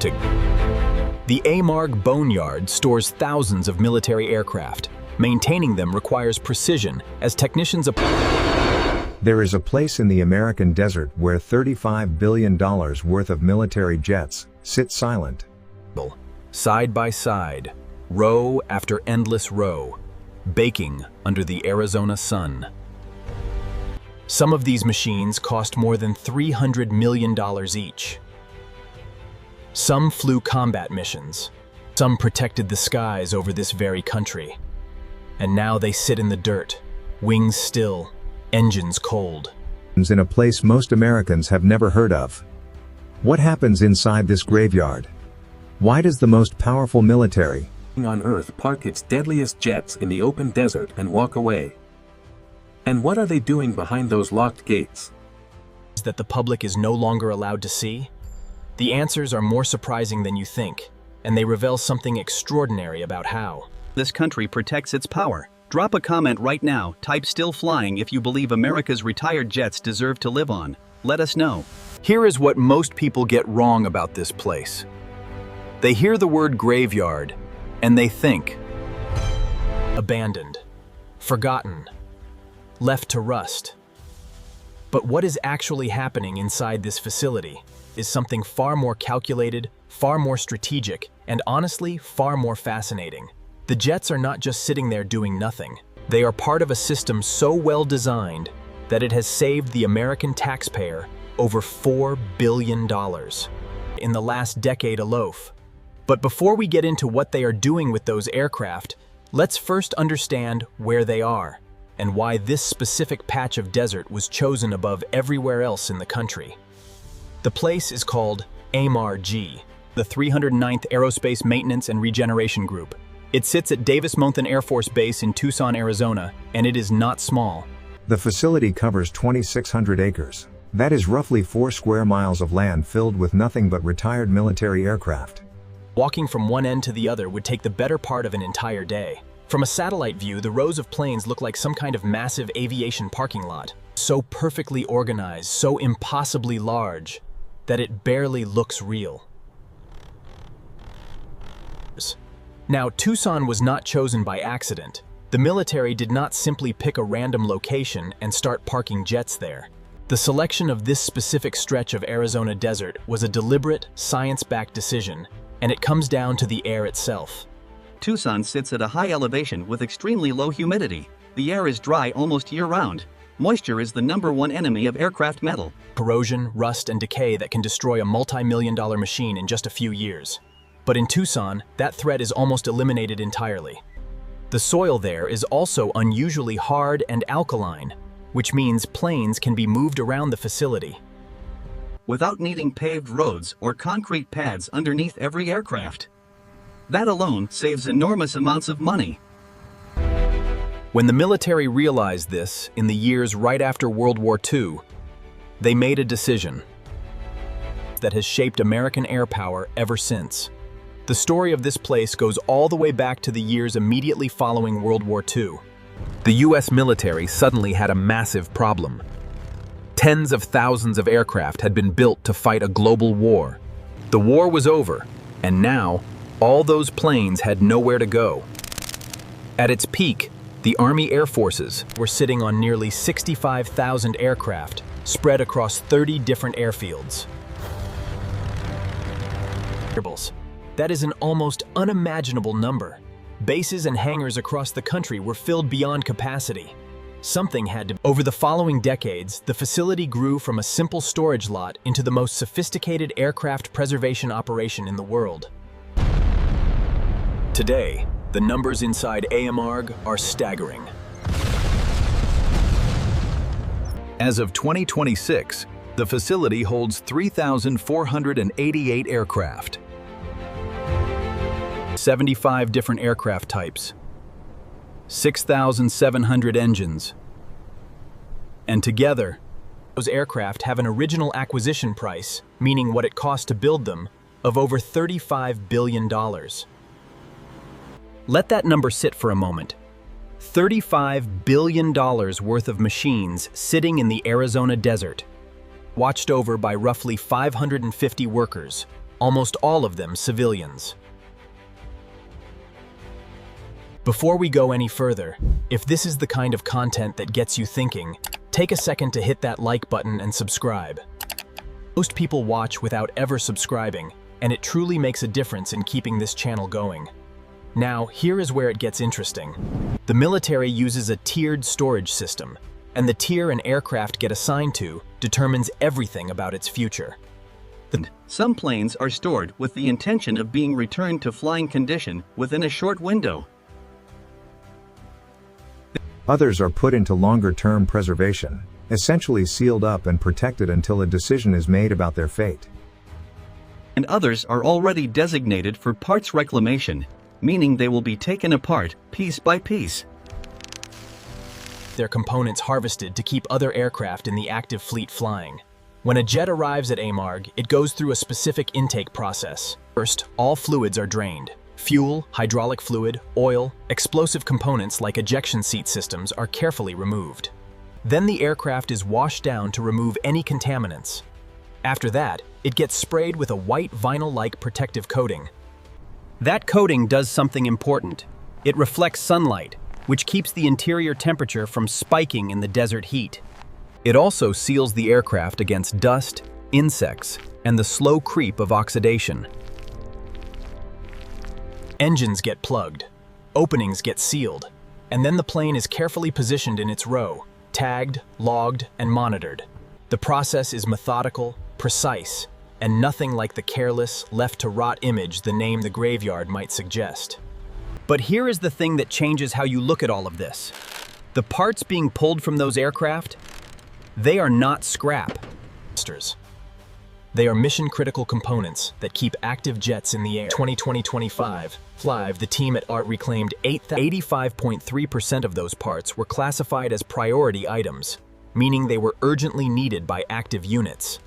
The Amarg Boneyard stores thousands of military aircraft. Maintaining them requires precision, as technicians There is a place in the American desert where $35 billion worth of military jets sit silent. Side by side, row after endless row, baking under the Arizona sun. Some of these machines cost more than $300 million each. Some flew combat missions. Some protected the skies over this very country. And now they sit in the dirt, wings still, engines cold. In a place most Americans have never heard of. What happens inside this graveyard? Why does the most powerful military on Earth park its deadliest jets in the open desert and walk away? And what are they doing behind those locked gates? That the public is no longer allowed to see? The answers are more surprising than you think, and they reveal something extraordinary about how this country protects its power. Drop a comment right now, type "still flying" if you believe America's retired jets deserve to live on. Let us know. Here is what most people get wrong about this place. They hear the word graveyard, and they think abandoned, forgotten, left to rust. But what is actually happening inside this facility is something far more calculated, far more strategic, and honestly, far more fascinating. The jets are not just sitting there doing nothing. They are part of a system so well designed that it has saved the American taxpayer over $4 billion in the last decade alone. But before we get into what they are doing with those aircraft, let's first understand where they are and why this specific patch of desert was chosen above everywhere else in the country. The place is called AMRG, the 309th Aerospace Maintenance and Regeneration Group. It sits at Davis-Monthan Air Force Base in Tucson, Arizona, and it is not small. The facility covers 2,600 acres. That is roughly 4 square miles of land filled with nothing but retired military aircraft. Walking from one end to the other would take the better part of an entire day. From a satellite view, the rows of planes look like some kind of massive aviation parking lot. So perfectly organized, so impossibly large, that it barely looks real. Now, Tucson was not chosen by accident. The military did not simply pick a random location and start parking jets there. The selection of this specific stretch of Arizona desert was a deliberate, science-backed decision, and it comes down to the air itself. Tucson sits at a high elevation with extremely low humidity. The air is dry almost year-round. Moisture is the #1 enemy of aircraft metal. Corrosion, rust, and decay that can destroy a multi-million-dollar machine in just a few years. But in Tucson, that threat is almost eliminated entirely. The soil there is also unusually hard and alkaline, which means planes can be moved around the facility without needing paved roads or concrete pads underneath every aircraft. That alone saves enormous amounts of money. When the military realized this in the years right after World War II, they made a decision that has shaped American air power ever since. The story of this place goes all the way back to the years immediately following World War II. The US military suddenly had a massive problem. Tens of thousands of aircraft had been built to fight a global war. The war was over, and now all those planes had nowhere to go. At its peak, the Army Air Forces were sitting on nearly 65,000 aircraft spread across 30 different airfields. That is an almost unimaginable number. Bases and hangars across the country were filled beyond capacity. Something had to. Over the following decades, the facility grew from a simple storage lot into the most sophisticated aircraft preservation operation in the world. Today, the numbers inside AMRG are staggering. As of 2026, the facility holds 3,488 aircraft. 75 different aircraft types, 6,700 engines. And together, those aircraft have an original acquisition price, meaning what it cost to build them, of over $35 billion. Let that number sit for a moment. $35 billion worth of machines sitting in the Arizona desert, watched over by roughly 550 workers, almost all of them civilians. Before we go any further, if this is the kind of content that gets you thinking, take a second to hit that like button and subscribe. Most people watch without ever subscribing, and it truly makes a difference in keeping this channel going. Now, here is where it gets interesting. The military uses a tiered storage system, and the tier an aircraft get assigned to determines everything about its future. Some planes are stored with the intention of being returned to flying condition within a short window. Others are put into longer-term preservation, essentially sealed up and protected until a decision is made about their fate. And others are already designated for parts reclamation, meaning they will be taken apart piece by piece. Their components harvested to keep other aircraft in the active fleet flying. When a jet arrives at AMARG, it goes through a specific intake process. First, all fluids are drained. Fuel, hydraulic fluid, oil, explosive components like ejection seat systems are carefully removed. Then the aircraft is washed down to remove any contaminants. After that, it gets sprayed with a white vinyl-like protective coating. That coating does something important. It reflects sunlight, which keeps the interior temperature from spiking in the desert heat. It also seals the aircraft against dust, insects, and the slow creep of oxidation. Engines get plugged, openings get sealed, and then the plane is carefully positioned in its row, tagged, logged, and monitored. The process is methodical, precise, and nothing like the careless, left-to-rot image the name the graveyard might suggest. But here is the thing that changes how you look at all of this. The parts being pulled from those aircraft, they are not scrap. They are mission-critical components that keep active jets in the air. 2020-25, the team at ART reclaimed 85.3% of those parts were classified as priority items, meaning they were urgently needed by active units.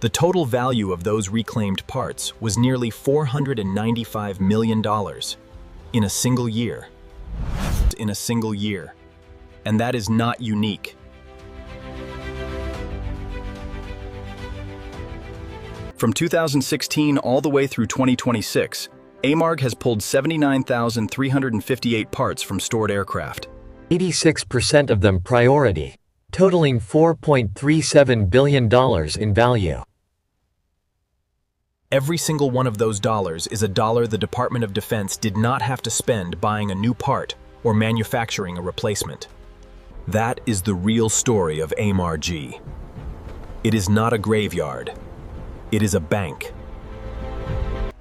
The total value of those reclaimed parts was nearly $495 million in a single year. And that is not unique. From 2016 all the way through 2026, AMARG has pulled 79,358 parts from stored aircraft. 86% of them priority, totaling $4.37 billion in value. Every single one of those dollars is a dollar the Department of Defense did not have to spend buying a new part or manufacturing a replacement. That is the real story of AMARG. It is not a graveyard. It is a bank.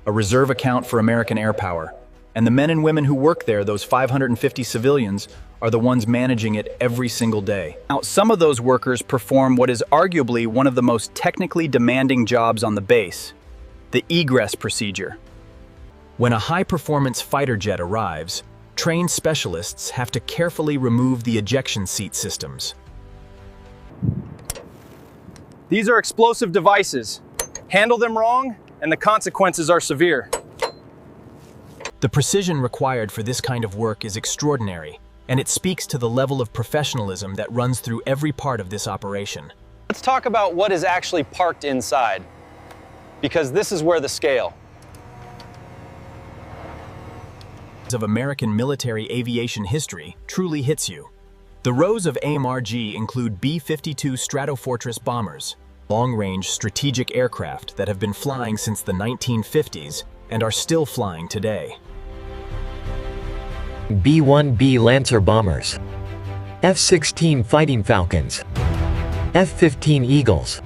A reserve account for American air power. And the men and women who work there, those 550 civilians, are the ones managing it every single day. Now, some of those workers perform what is arguably one of the most technically demanding jobs on the base, the egress procedure. When a high-performance fighter jet arrives, trained specialists have to carefully remove the ejection seat systems. These are explosive devices. Handle them wrong, and the consequences are severe. The precision required for this kind of work is extraordinary, and it speaks to the level of professionalism that runs through every part of this operation. Let's talk about what is actually parked inside, because this is where the scale. Of American military aviation history truly hits you. The rows of AMRG include B-52 Stratofortress bombers, long-range strategic aircraft that have been flying since the 1950s and are still flying today. B-1B Lancer bombers, F-16 Fighting Falcons, F-15 Eagles,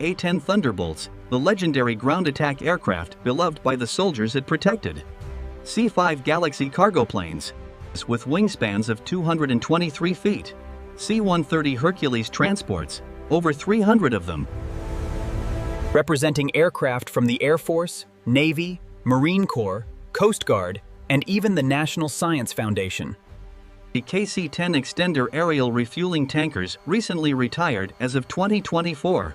A-10 Thunderbolts, the legendary ground attack aircraft beloved by the soldiers it protected. C-5 Galaxy cargo planes, with wingspans of 223 feet. C-130 Hercules transports, over 300 of them. Representing aircraft from the Air Force, Navy, Marine Corps, Coast Guard, and even the National Science Foundation. The KC-10 Extender aerial refueling tankers recently retired as of 2024.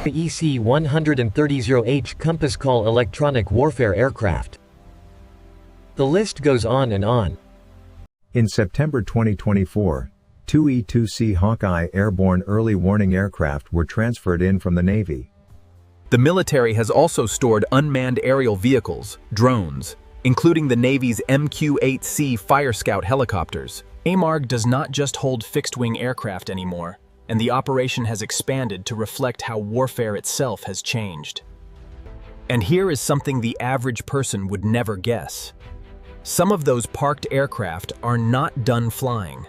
The EC-130H Compass Call electronic warfare aircraft. The list goes on and on. In September 2024, Two E-2C Hawkeye airborne early warning aircraft were transferred in from the Navy. The military has also stored unmanned aerial vehicles, drones, including the Navy's MQ-8C Fire Scout helicopters. AMARG does not just hold fixed-wing aircraft anymore, and the operation has expanded to reflect how warfare itself has changed. And here is something the average person would never guess. Some of those parked aircraft are not done flying.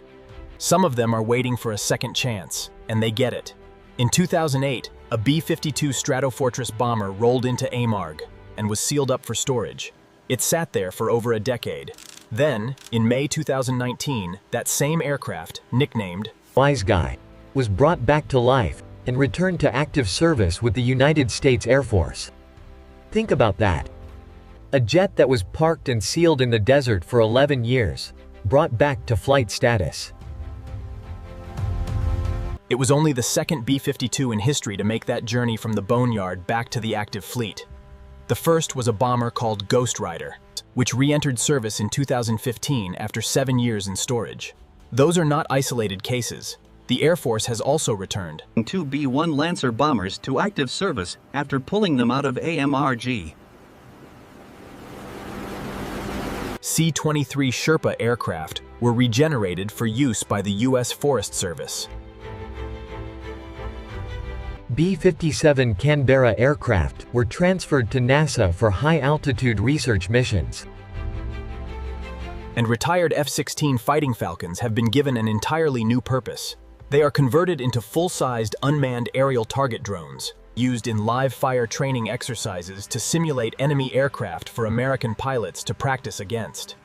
Some of them are waiting for a second chance, and they get it. In 2008, a B-52 Stratofortress bomber rolled into AMARG and was sealed up for storage. It sat there for over a decade. Then, in May 2019, that same aircraft, nicknamed Wise Guy, was brought back to life and returned to active service with the United States Air Force. Think about that. A jet that was parked and sealed in the desert for 11 years, brought back to flight status. It was only the second B-52 in history to make that journey from the boneyard back to the active fleet. The first was a bomber called Ghost Rider, which re-entered service in 2015 after 7 years in storage. Those are not isolated cases. The Air Force has also returned two B-1 Lancer bombers to active service after pulling them out of AMRG. C-23 Sherpa aircraft were regenerated for use by the U.S. Forest Service. B-57 Canberra aircraft were transferred to NASA for high-altitude research missions. And retired F-16 Fighting Falcons have been given an entirely new purpose. They are converted into full-sized unmanned aerial target drones, used in live-fire training exercises to simulate enemy aircraft for American pilots to practice against.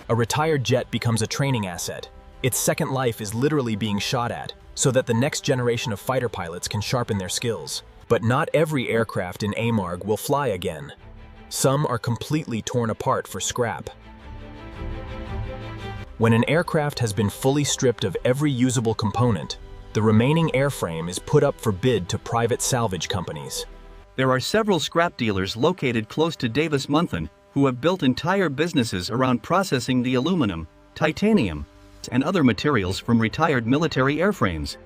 A retired jet becomes a training asset. Its second life is literally being shot at, so that the next generation of fighter pilots can sharpen their skills. But not every aircraft in AMARG will fly again. Some are completely torn apart for scrap. When an aircraft has been fully stripped of every usable component, the remaining airframe is put up for bid to private salvage companies. There are several scrap dealers located close to Davis-Monthan who have built entire businesses around processing the aluminum, titanium, and other materials from retired military airframes.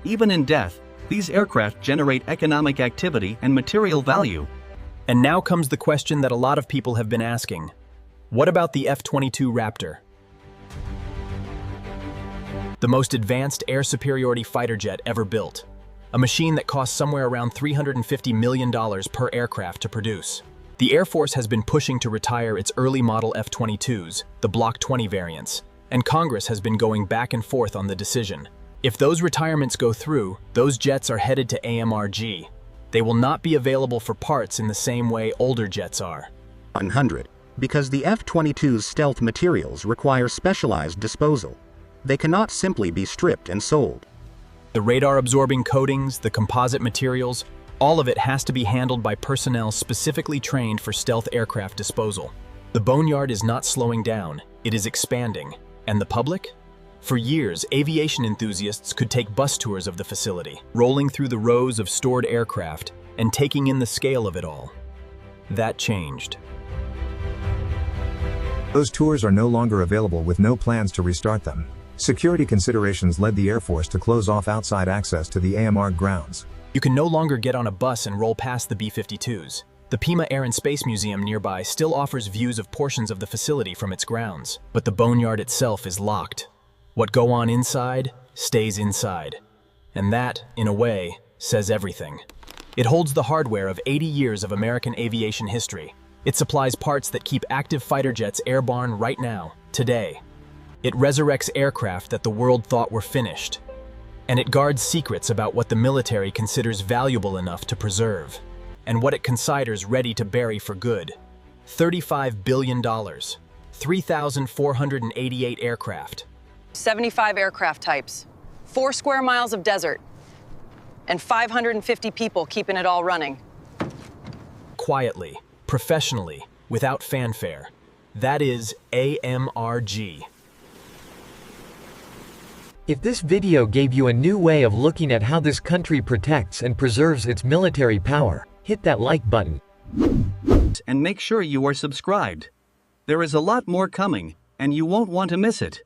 Even in death, these aircraft generate economic activity and material value. And now comes the question that a lot of people have been asking. What about the F-22 Raptor? The most advanced air superiority fighter jet ever built. A machine that costs somewhere around $350 million per aircraft to produce. The Air Force has been pushing to retire its early model F-22s, the Block 20 variants, and Congress has been going back and forth on the decision. If those retirements go through, those jets are headed to AMRG. They will not be available for parts in the same way older jets are. 100. Because the F-22's stealth materials require specialized disposal. They cannot simply be stripped and sold. The radar-absorbing coatings, the composite materials, all of it has to be handled by personnel specifically trained for stealth aircraft disposal. The boneyard is not slowing down, it is expanding. And the public? For years, aviation enthusiasts could take bus tours of the facility, rolling through the rows of stored aircraft and taking in the scale of it all. That changed. Those tours are no longer available with no plans to restart them. Security considerations led the Air Force to close off outside access to the AMRG grounds. You can no longer get on a bus and roll past the B-52s. The Pima Air and Space Museum nearby still offers views of portions of the facility from its grounds, but the boneyard itself is locked. What goes on inside, stays inside. And that, in a way, says everything. It holds the hardware of 80 years of American aviation history. It supplies parts that keep active fighter jets airborne right now, today. It resurrects aircraft that the world thought were finished. And it guards secrets about what the military considers valuable enough to preserve, and what it considers ready to bury for good. $35 billion, 3,488 aircraft. 75 aircraft types, 4 square miles of desert, and 550 people keeping it all running. Quietly, professionally, without fanfare. That is AMRG. If this video gave you a new way of looking at how this country protects and preserves its military power, hit that like button. And make sure you are subscribed. There is a lot more coming, and you won't want to miss it.